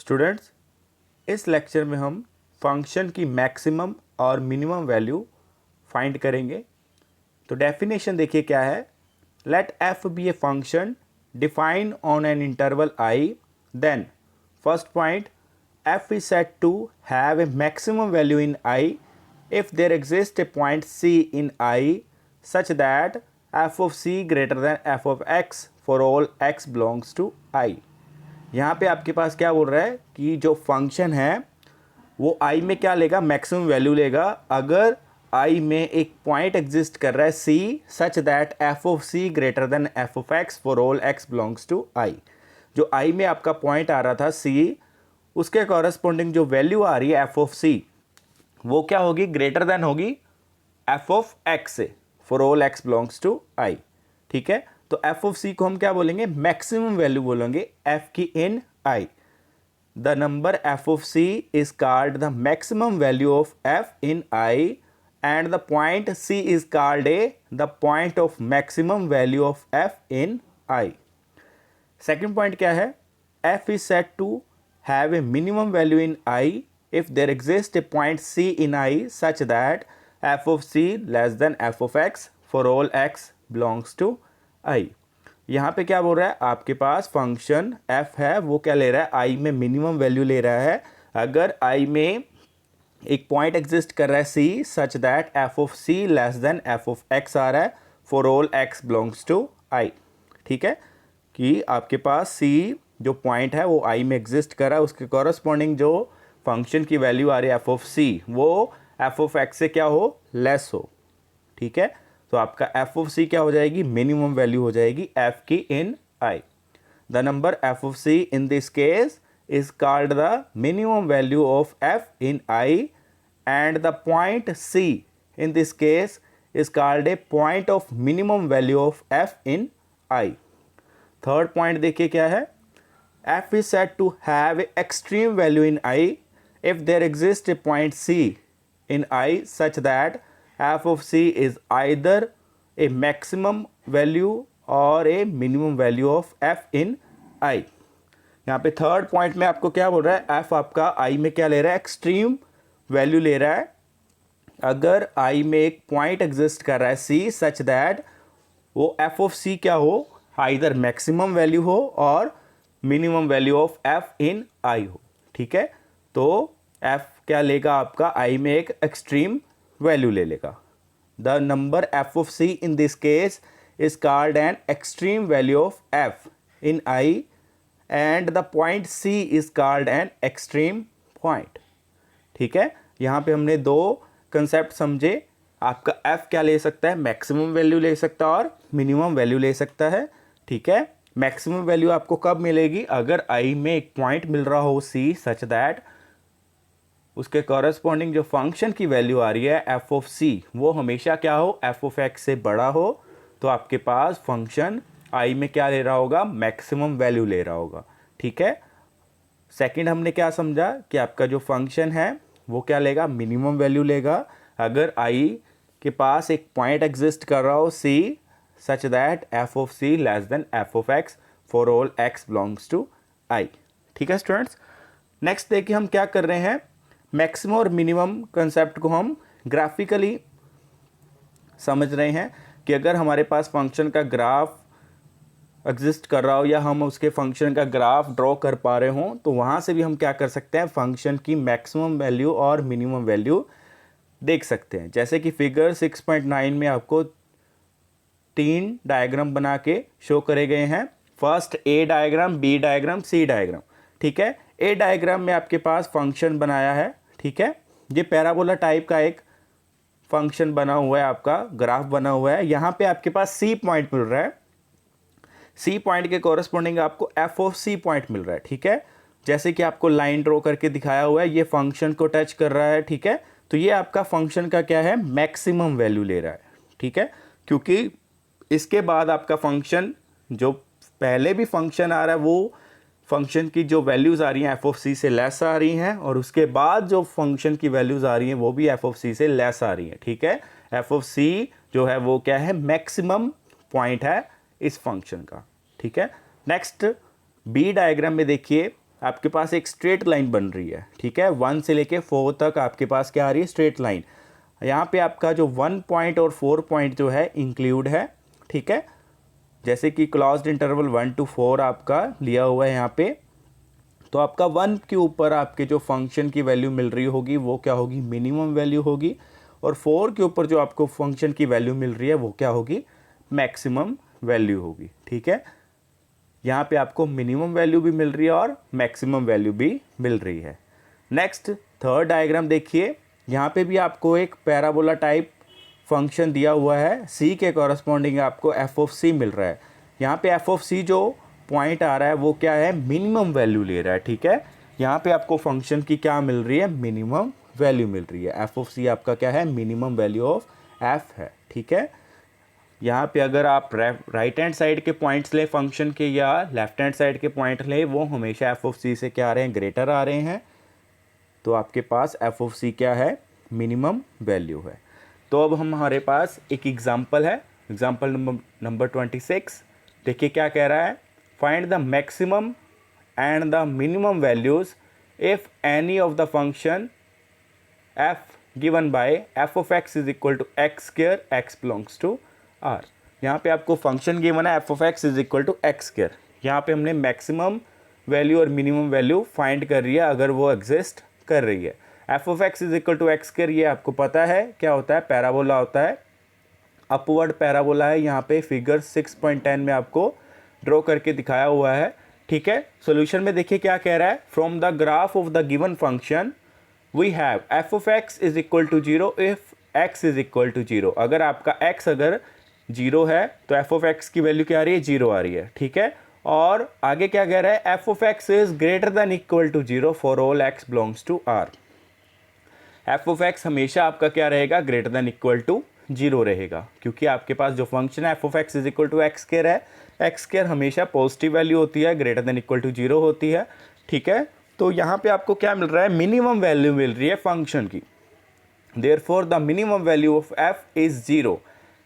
Students, इस lecture में हम फंक्शन की मैक्सिमम और मिनिमम वैल्यू फाइंड करेंगे। तो डेफिनेशन देखिए क्या है। Let f be a function defined on an interval I, then first point, f is said to have a maximum value in I if there exists a point c in I such that f of c greater than f of x for all x belongs to I। यहाँ पे आपके पास क्या बोल रहा है कि जो function है वो I में क्या लेगा, मैक्सिमम वैल्यू लेगा अगर I में एक पॉइंट एग्जिस्ट कर रहा है c such that f of c greater than f of x for all x belongs to I। जो I में आपका पॉइंट आ रहा था c, उसके कॉरस्पॉन्डिंग जो वैल्यू आ रही है f of c वो क्या होगी, ग्रेटर देन होगी f ऑफ x से for all x belongs to I। ठीक है, तो f ऑफ c को हम क्या बोलेंगे, मैक्सिमम वैल्यू बोलेंगे f की इन I। The number f of c is called the maximum value of f in I and the point c is called the point of maximum value of f in I। Second point क्या है, f is said to have a minimum value in I if there exists a point c in I such that f of c less than f of x for all x belongs to I। यहाँ पे क्या बोल रहा है, आपके पास function f है वो क्या ले रहा है, I में मिनिमम वैल्यू ले रहा है अगर I में एक पॉइंट एग्जिस्ट कर रहा है c such that f of c less than f of x आ रहा है for all x belongs to I। ठीक है, कि आपके पास c जो पॉइंट है वो I में एग्जिस्ट कर रहा है, उसके कॉरस्पॉन्डिंग जो फंक्शन की वैल्यू आ रही है f ऑफ c वो f ऑफ x से क्या हो, लेस हो। ठीक है, तो आपका f ऑफ c क्या हो जाएगी, मिनिमम वैल्यू हो जाएगी f की इन I। The number f of c in this case is called the minimum value of f in I and the point c in this case is called a point of minimum value of f in I। Third point देखिए क्या है, f is said to have extreme value in I if there exists a point c in I such that f of c is either a maximum value or a minimum value of f in I। यहाँ पे third point में आपको क्या बोल रहा है, f आपका I में क्या ले रहा है, एक्सट्रीम वैल्यू ले रहा है अगर I में एक पॉइंट एग्जिस्ट कर रहा है c सच दैट वो f of c क्या हो, आइदर मैक्सिमम वैल्यू हो और minimum value of f in I हो। ठीक है, तो f क्या लेगा आपका, I में एक एक्सट्रीम वैल्यू ले लेगा। The number f of c in this case is called an extreme value of f in I and the point c is called an extreme point. ठीक है, यहाँ पे हमने दो कंसेप्ट समझे। आपका f क्या ले सकता है, मैक्सिमम वैल्यू ले सकता है और मिनिमम वैल्यू ले सकता है। ठीक है, मैक्सिमम वैल्यू आपको कब मिलेगी, अगर I में एक पॉइंट मिल रहा हो c सच दैट उसके कॉरस्पॉन्डिंग जो फंक्शन की वैल्यू आ रही है f ऑफ c वो हमेशा क्या हो, f ऑफ x से बड़ा हो, तो आपके पास फंक्शन I में क्या ले रहा होगा, मैक्सिमम वैल्यू ले रहा होगा। ठीक है, सेकंड हमने क्या समझा कि आपका जो फंक्शन है वो क्या लेगा, मिनिमम वैल्यू लेगा अगर I के पास एक पॉइंट एग्जिस्ट कर रहा हो c such that f of c less than f of x for all x belongs to I। ठीक है स्टूडेंट्स, नेक्स्ट देखिए हम क्या कर रहे हैं, मैक्सिमम और मिनिमम कंसेप्ट को हम ग्राफिकली समझ रहे हैं कि अगर हमारे पास फंक्शन का ग्राफ एग्जिस्ट कर रहा हो या हम उसके फंक्शन का ग्राफ ड्रॉ कर पा रहे हों तो वहाँ से भी हम क्या कर सकते हैं, फंक्शन की मैक्सिमम वैल्यू और मिनिमम वैल्यू देख सकते हैं। जैसे कि फिगर 6.9 में आपको तीन डायग्राम बना के शो करे गए हैं। First A diagram, B diagram, C diagram. ठीक है, ए डायग्राम में आपके पास फंक्शन बनाया है। ठीक है, ये पैराबोला टाइप का एक फंक्शन बना हुआ है, आपका ग्राफ बना हुआ है। यहाँ पे आपके पास सी पॉइंट मिल रहा है, सी पॉइंट के कॉरस्पॉन्डिंग आपको एफ ऑफ सी पॉइंट मिल रहा है। ठीक है, जैसे कि आपको लाइन ड्रॉ करके दिखाया हुआ है, ये फंक्शन को टच कर रहा है। ठीक है, तो ये आपका फंक्शन का क्या है, मैक्सिमम वैल्यू ले रहा है। ठीक है, क्योंकि इसके बाद आपका फंक्शन जो पहले भी फंक्शन आ रहा है वो फंक्शन की जो वैल्यूज़ आ रही हैं एफ ऑफ सी से लेस आ रही हैं और उसके बाद जो फंक्शन की वैल्यूज़ आ रही हैं वो भी एफ ऑफ सी से लेस आ रही हैं। ठीक है, एफ ऑफ सी जो है वो क्या है, मैक्सिमम पॉइंट है इस फंक्शन का। ठीक है, नेक्स्ट बी डायग्राम में देखिए आपके पास एक स्ट्रेट लाइन बन रही है, ठीक है। 1 से लेके 4 तक आपके पास क्या आ रही है, स्ट्रेट लाइन। यहाँ पे आपका जो 1 पॉइंट और 4 पॉइंट जो है इंक्लूड है, ठीक है। जैसे कि क्लोज्ड इंटरवल 1 to 4 आपका लिया हुआ है यहाँ पे, तो आपका 1 के ऊपर आपके जो फंक्शन की वैल्यू मिल रही होगी वो क्या होगी, मिनिमम वैल्यू होगी। और 4 के ऊपर जो आपको फंक्शन की वैल्यू मिल रही है वो क्या होगी, मैक्सिमम वैल्यू होगी, ठीक है। यहाँ पे आपको मिनिमम वैल्यू भी मिल रही है और मैक्सिमम वैल्यू भी मिल रही है। नेक्स्ट थर्ड डायग्राम देखिए, यहाँ पे भी आपको एक पैराबोला टाइप फंक्शन दिया हुआ है, सी के कॉरस्पॉन्डिंग आपको एफ ऑफ सी मिल रहा है। यहाँ पे एफ ऑफ सी जो पॉइंट आ रहा है वो क्या है, मिनिमम वैल्यू ले रहा है, ठीक है। यहाँ पे आपको फंक्शन की क्या मिल रही है, मिनिमम वैल्यू मिल रही है। एफ ऑफ सी आपका क्या है, मिनिमम वैल्यू ऑफ एफ है, ठीक है। यहाँ पे अगर आप राइट हैंड साइड के पॉइंट्स ले फंक्शन के या लेफ्ट हैंड साइड के पॉइंट ले, वो हमेशा एफ ऑफ सी से क्या आ रहे हैं, ग्रेटर आ रहे हैं। तो आपके पास एफ ऑफ सी क्या है, मिनिमम वैल्यू है। तो अब हमारे पास एक एग्जाम्पल है, एग्जाम्पल नंबर 26। देखिए क्या कह रहा है, find the maximum and the minimum values if any of the function f given by f of x is equal to x square x belongs to R. यहाँ पे आपको फंक्शन गिवन है F of x is equal to x square. यहाँ पे हमने maximum value और minimum value find कर रही है अगर वो एग्जिस्ट कर रही है। F of x is equal to x square, ये आपको पता है क्या होता है, पैराबोला होता है, अपवर्ड पैराबोला है। यहाँ पे फिगर 6.10 में आपको ड्रॉ करके दिखाया हुआ है, ठीक है। सॉल्यूशन में देखिए क्या कह रहा है, from the graph of the given function we have f of x is equal to 0 if x is equal to 0। अगर आपका एक्स अगर 0 है तो एफ ऑफ एक्स की वैल्यू क्या आ रही है, 0 आ रही है, ठीक है। और आगे क्या कह रहा है, F of x is greater than equal to 0 for all x belongs to R. F of X हमेशा आपका क्या रहेगा, ग्रेटर देन इक्वल टू 0 रहेगा, क्योंकि आपके पास जो फंक्शन है F of x is equal to x square है, एक्स स्क्वायर हमेशा पॉजिटिव वैल्यू होती है, ग्रेटर देन इक्वल टू 0 होती है, ठीक है। तो यहाँ पे आपको क्या मिल रहा है, मिनिमम वैल्यू मिल रही है फंक्शन की। Therefore the minimum value of F is 0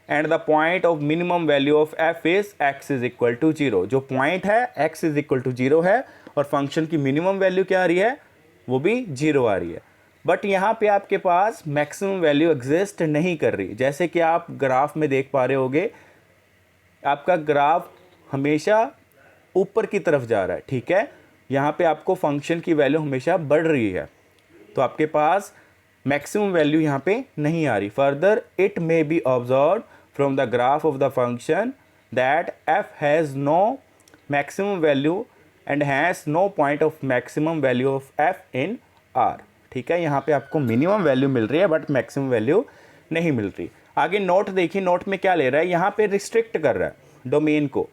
and the point of minimum value of F is X is equal to 0। जो पॉइंट है एक्स इज इक्वल टू 0 है और फंक्शन की मिनिमम वैल्यू क्या आ रही है, वो भी 0 आ रही है। बट यहाँ पे आपके पास मैक्सिमम वैल्यू एग्जिस्ट नहीं कर रही। जैसे कि आप ग्राफ में देख पा रहे होगे, आपका ग्राफ हमेशा ऊपर की तरफ जा रहा है, ठीक है। यहाँ पे आपको फंक्शन की वैल्यू हमेशा बढ़ रही है, तो आपके पास मैक्सिमम वैल्यू यहाँ पे नहीं आ रही। Further it may be observe from the graph of the function that F has no maximum value and has no point of maximum value of F in R, ठीक है। यहाँ पे आपको मिनिमम वैल्यू मिल रही है बट मैक्सिमम वैल्यू नहीं मिल रही। आगे नोट देखिए, नोट में क्या ले रहा है, यहाँ पे रिस्ट्रिक्ट कर रहा है डोमेन को।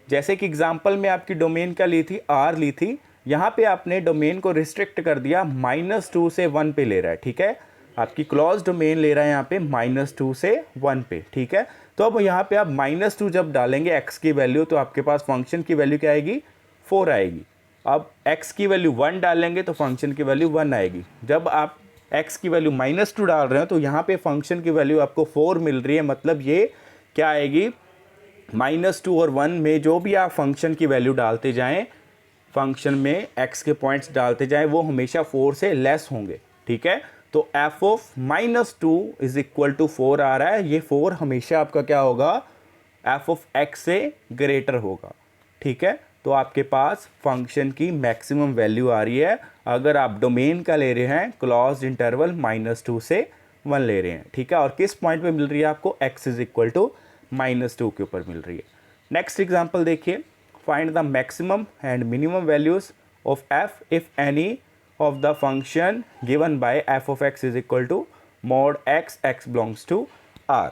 जैसे कि एग्जांपल में आपकी डोमेन क्या ली थी, आर ली थी, यहाँ पे आपने डोमेन को रिस्ट्रिक्ट कर दिया, -2 से 1 पे ले रहा है, ठीक है। आपकी क्लोज डोमेन ले रहा है यहाँ पे -2 से 1 पे, ठीक है। तो अब यहाँ पे आप -2 जब डालेंगे x की वैल्यू, तो आपके पास फंक्शन की वैल्यू क्या आएगी, 4 आएगी। अब x की वैल्यू 1 डालेंगे तो फंक्शन की वैल्यू 1 आएगी। जब आप x की वैल्यू -2 डाल रहे हो तो यहाँ पे फंक्शन की वैल्यू आपको 4 मिल रही है, मतलब ये क्या आएगी, -2 और 1 में जो भी आप फंक्शन की वैल्यू डालते जाएं, फंक्शन में x के पॉइंट्स डालते जाएं, वो हमेशा 4 से लेस होंगे, ठीक है। तो f of -2 is equal to 4 आ रहा है, ये 4 हमेशा आपका क्या होगा, f ऑफ x से ग्रेटर होगा, ठीक है। तो आपके पास फंक्शन की मैक्सिमम वैल्यू आ रही है अगर आप डोमेन का ले रहे हैं क्लोज्ड इंटरवल -2 से 1 ले रहे हैं, ठीक है। और किस पॉइंट पे मिल रही है आपको, x इज इक्वल टू -2 के ऊपर मिल रही है। नेक्स्ट एग्जांपल देखिए, find the maximum and minimum values of f if any of the function given by f of x is equal to mod x belongs to r।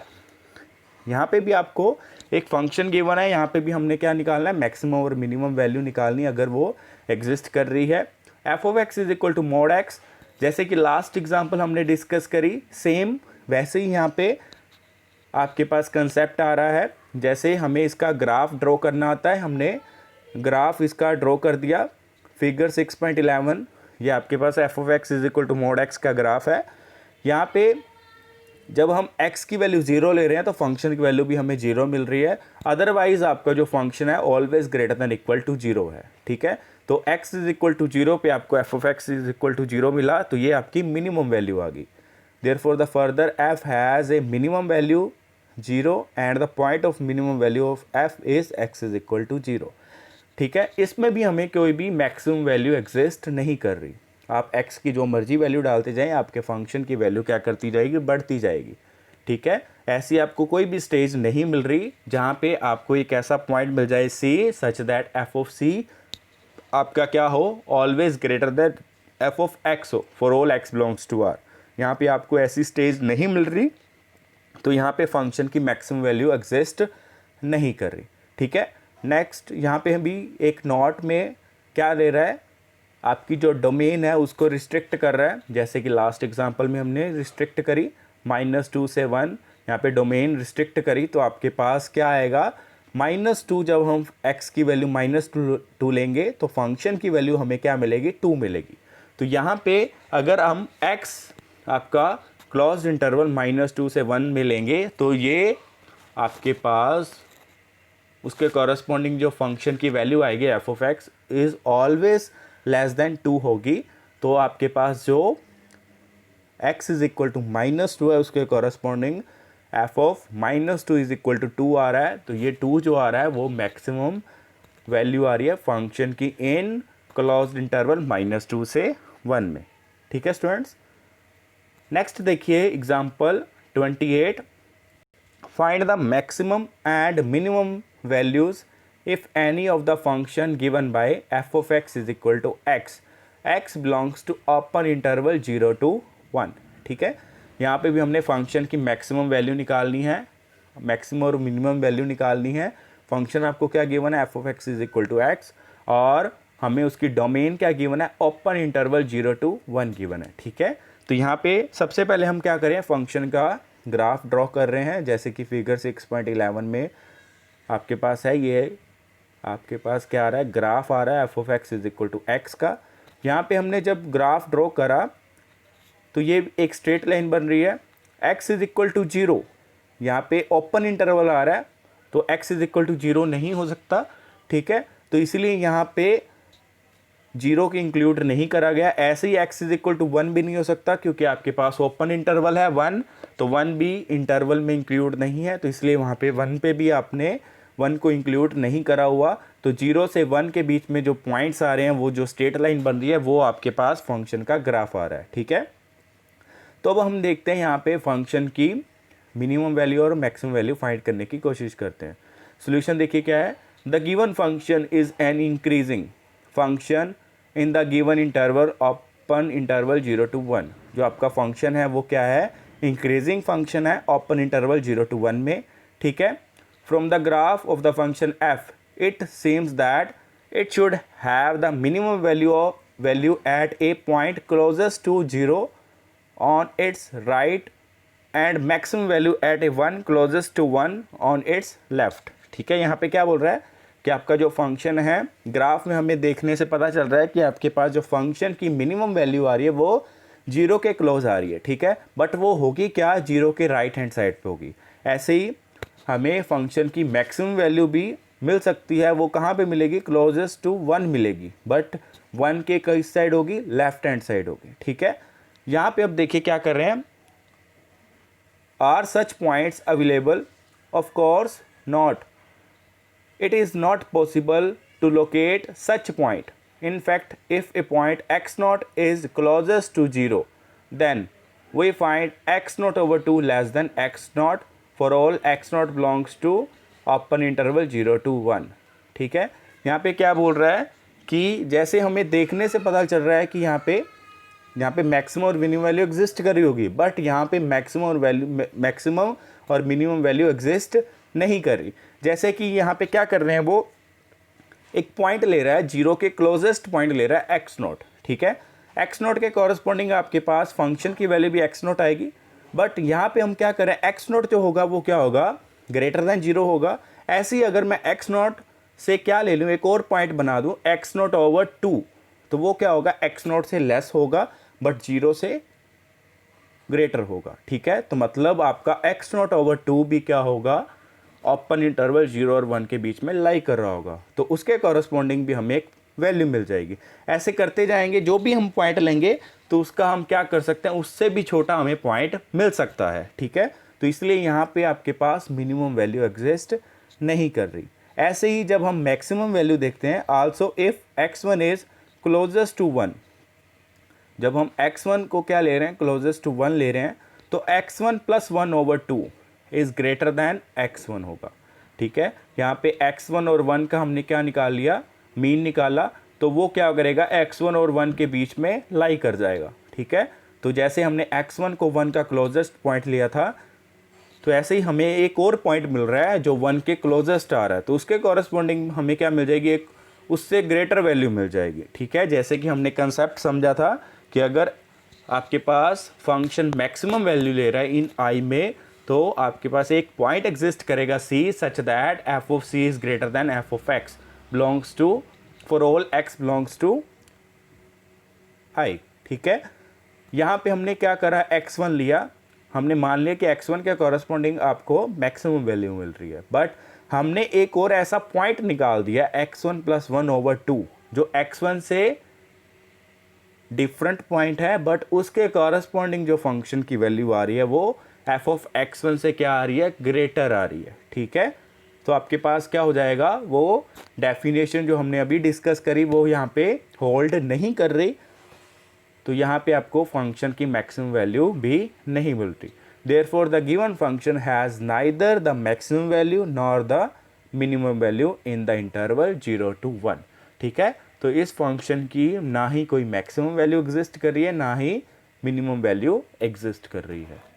यहाँ पे भी आपको एक फंक्शन गिवन है, यहाँ पे भी हमने क्या निकालना है, मैक्सिमम और मिनिमम वैल्यू निकालनी है अगर वो एग्जिस्ट कर रही है। f of x is equal to mod x, जैसे कि लास्ट एग्जांपल हमने डिस्कस करी, सेम वैसे ही यहाँ पे आपके पास कंसेप्ट आ रहा है। जैसे हमें इसका ग्राफ ड्रॉ करना आता है, हमने ग्राफ इसका ड्रॉ कर दिया, फिगर 6.11, ये आपके पास f of x is equal to mod x का ग्राफ है। यहाँ पे जब हम x की वैल्यू 0 ले रहे हैं तो फंक्शन की वैल्यू भी हमें 0 मिल रही है, अदरवाइज आपका जो फंक्शन है always greater than equal to 0 है, ठीक है। तो x इज इक्वल टू 0 पे आपको F of x is equal to 0 मिला, तो ये आपकी मिनिमम वैल्यू आ गई। Therefore the further f has a minimum value 0 and the point of minimum value of f is x is equal to 0। ठीक है, इसमें भी हमें कोई भी मैक्सिमम वैल्यू एग्जिस्ट नहीं कर रही। आप x की जो मर्जी वैल्यू डालते जाएं, आपके फंक्शन की वैल्यू क्या करती जाएगी, बढ़ती जाएगी। ठीक है, ऐसी आपको कोई भी स्टेज नहीं मिल रही जहाँ पे आपको एक ऐसा पॉइंट मिल जाए c such that f of c आपका क्या हो, always greater than f of x हो for all x belongs to r। यहाँ पे आपको ऐसी स्टेज नहीं मिल रही, तो यहाँ पे फंक्शन की मैक्सिमम वैल्यू एग्जिस्ट नहीं कर रही। ठीक है, नेक्स्ट यहाँ पे भी एक नॉट में क्या दे रहा है, आपकी जो डोमेन है उसको रिस्ट्रिक्ट कर रहा है, जैसे कि लास्ट एग्जांपल में हमने रिस्ट्रिक्ट करी -2 से 1, यहाँ पे डोमेन रिस्ट्रिक्ट करी तो आपके पास क्या आएगा, -2। जब हम x की वैल्यू -2 लेंगे तो फंक्शन की वैल्यू हमें क्या मिलेगी, 2 मिलेगी। तो यहाँ पे अगर हम x आपका क्लोज्ड इंटरवल -2 से 1 में लेंगे तो ये आपके पास उसके कॉरस्पॉन्डिंग जो फंक्शन की वैल्यू आएगी F of x is always less than 2 होगी। तो आपके पास जो x इज इक्वल टू -2 है उसके corresponding F of -2 is equal to 2 आ रहा है। तो ये 2 जो आ रहा है वो मैक्सिमम वैल्यू आ रही है फंक्शन की इन क्लोज्ड इंटरवल -2 से 1 में। ठीक है स्टूडेंट्स, नेक्स्ट देखिए example 28। Find the maximum and minimum values if any of the function given by f of x is equal to x belongs to open interval 0 to 1। ठीक है, यहाँ पे भी हमने फंक्शन की मैक्सिमम वैल्यू निकालनी है, मैक्सिमम और मिनिमम वैल्यू निकालनी है। फंक्शन आपको क्या गिवन है, f of x is equal to X, और हमें उसकी डोमेन क्या गिवन है, ओपन इंटरवल 0 to 1 गिवन है। ठीक है, तो यहाँ पे सबसे पहले हम क्या करें, फंक्शन का ग्राफ ड्रॉ कर रहे हैं, जैसे कि फिगर 6.11 में आपके पास है, ये आपके पास क्या आ रहा है, ग्राफ आ रहा है F of x is equal to X का। यहाँ पे हमने जब ग्राफ ड्रॉ करा तो ये एक स्ट्रेट लाइन बन रही है, एक्स इज इक्वल टू 0, यहाँ पे ओपन इंटरवल आ रहा है तो एक्स इज इक्वल टू 0 नहीं हो सकता। ठीक है, तो इसलिए यहाँ पे 0 के इंक्लूड नहीं करा गया। ऐसे ही एक्स इज इक्वल टू 1 भी नहीं हो सकता क्योंकि आपके पास ओपन इंटरवल है 1, तो 1 भी इंटरवल में इंक्लूड नहीं है, तो इसलिए वहाँ पे 1 पे भी आपने 1 को इंक्लूड नहीं करा हुआ। तो 0 से 1 के बीच में जो पॉइंट्स आ रहे हैं, वो जो स्ट्रेट लाइन बन रही है, वो आपके पास फंक्शन का ग्राफ आ रहा है। ठीक है, तो अब हम देखते हैं यहाँ पे फंक्शन की मिनिमम वैल्यू और मैक्सिमम वैल्यू फाइंड करने की कोशिश करते हैं। सोल्यूशन देखिए क्या है, the given function is an increasing function in the given interval open interval 0 to 1। जो आपका फंक्शन है वो क्या है, इंक्रीजिंग फंक्शन है ओपन इंटरवल 0 to 1 में। ठीक है, from the graph of the function f it seems that it should have the minimum value at a point closest to 0 on its right and maximum value at a 1 closest to 1 on its left। ठीक है, यहाँ पे क्या बोल रहा है कि आपका जो फंक्शन है, ग्राफ में हमें देखने से पता चल रहा है कि आपके पास जो फंक्शन की मिनिमम वैल्यू आ रही है वो 0 के क्लोज आ रही है। ठीक है, बट वो होगी क्या, 0 के राइट हैंड साइड पे होगी। ऐसे ही हमें फंक्शन की मैक्सिमम वैल्यू भी मिल सकती है, वो कहाँ पे मिलेगी, क्लोजेस्ट टू 1 मिलेगी, बट 1 के किस साइड होगी, लेफ्ट हैंड साइड होगी। ठीक है, यहाँ पे अब देखिए क्या कर रहे हैं, are such points available, of course not, it is not possible to locate such point. In fact if a point x0 is closest to 0 then we find x0 over 2 less than x0 for all x0 belongs to open interval 0 to 1। ठीक है, यहाँ पे क्या बोल रहा है कि जैसे हमें देखने से पता चल रहा है कि यहाँ पे मैक्सिमम और मिनिमम वैल्यू एग्जिस्ट कर रही होगी, बट यहाँ पे मैक्सिमम और मिनिमम वैल्यू एग्जिस्ट नहीं कर रही। जैसे कि यहाँ पे क्या कर रहे हैं, वो एक पॉइंट ले रहा है, 0 के क्लोजेस्ट पॉइंट ले रहा है x0। ठीक है, x0 के कॉरस्पॉन्डिंग आपके पास फंक्शन की वैल्यू भी x0 आएगी, बट यहाँ पे हम क्या करें, x0 जो होगा वो क्या होगा, ग्रेटर देन 0 होगा। ऐसे ही अगर मैं x0 से क्या ले लूँ, एक और पॉइंट बना दूँ x0 over 2, तो वो क्या होगा, x0 से लेस होगा बट 0 से ग्रेटर होगा। ठीक है, तो मतलब आपका x0 over 2 भी क्या होगा, ओपन इंटरवल 0 और 1 के बीच में लाई कर रहा होगा। तो उसके कॉरस्पॉन्डिंग भी हमें एक वैल्यू मिल जाएगी। ऐसे करते जाएंगे, जो भी हम पॉइंट लेंगे तो उसका हम क्या कर सकते हैं, उससे भी छोटा हमें पॉइंट मिल सकता है। ठीक है, तो इसलिए यहाँ पे आपके पास मिनिमम वैल्यू एग्जिस्ट नहीं कर रही। ऐसे ही जब हम मैक्सिमम वैल्यू देखते हैं, also if x1 is closest to 1, जब हम x1 को क्या ले रहे हैं, क्लोजेस्ट टू 1 ले रहे हैं, तो x1 plus 1/2 is greater than x1 होगा। ठीक है, यहाँ पे x1 और 1 का हमने क्या निकाल लिया, मीन निकाला, तो वो क्या करेगा, x1 और 1 के बीच में लाई कर जाएगा। ठीक है, तो जैसे हमने x1 को 1 का क्लोजेस्ट पॉइंट लिया था, तो ऐसे ही हमें एक और पॉइंट मिल रहा है जो 1 के क्लोजेस्ट आ रहा है, तो उसके कॉरस्पॉन्डिंग हमें क्या मिल जाएगी, एक उससे ग्रेटर वैल्यू मिल जाएगी। ठीक है, जैसे कि हमने कंसेप्ट समझा था कि अगर आपके पास फंक्शन मैक्सिमम वैल्यू ले रहा है इन आई में, तो आपके पास एक पॉइंट एग्जिस्ट करेगा c such that f of c is greater than f of x belongs to, for all x belongs to I. ठीक है, यहाँ पे हमने क्या करा, x1 लिया, हमने मान लिया कि x1 के कॉरस्पॉन्डिंग आपको मैक्सिमम वैल्यू मिल रही है, बट हमने एक और ऐसा पॉइंट निकाल दिया x1 प्लस 1/2 जो x1 से डिफरेंट पॉइंट है, बट उसके कॉरस्पॉन्डिंग जो फंक्शन की वैल्यू आ रही है वो f ऑफ x1 से क्या आ रही है, ग्रेटर आ रही है। ठीक है, तो आपके पास क्या हो जाएगा, वो डेफिनेशन जो हमने अभी डिस्कस करी वो यहाँ पे होल्ड नहीं कर रही, तो यहाँ पे आपको फंक्शन की मैक्सिमम वैल्यू भी नहीं मिल रही। Therefore the given function has neither the maximum value nor the minimum value in the interval 0 to 1। ठीक है, तो इस फंक्शन की ना ही कोई मैक्सिमम वैल्यू एग्जिस्ट कर रही है, ना ही मिनिमम वैल्यू एग्जिस्ट कर रही है।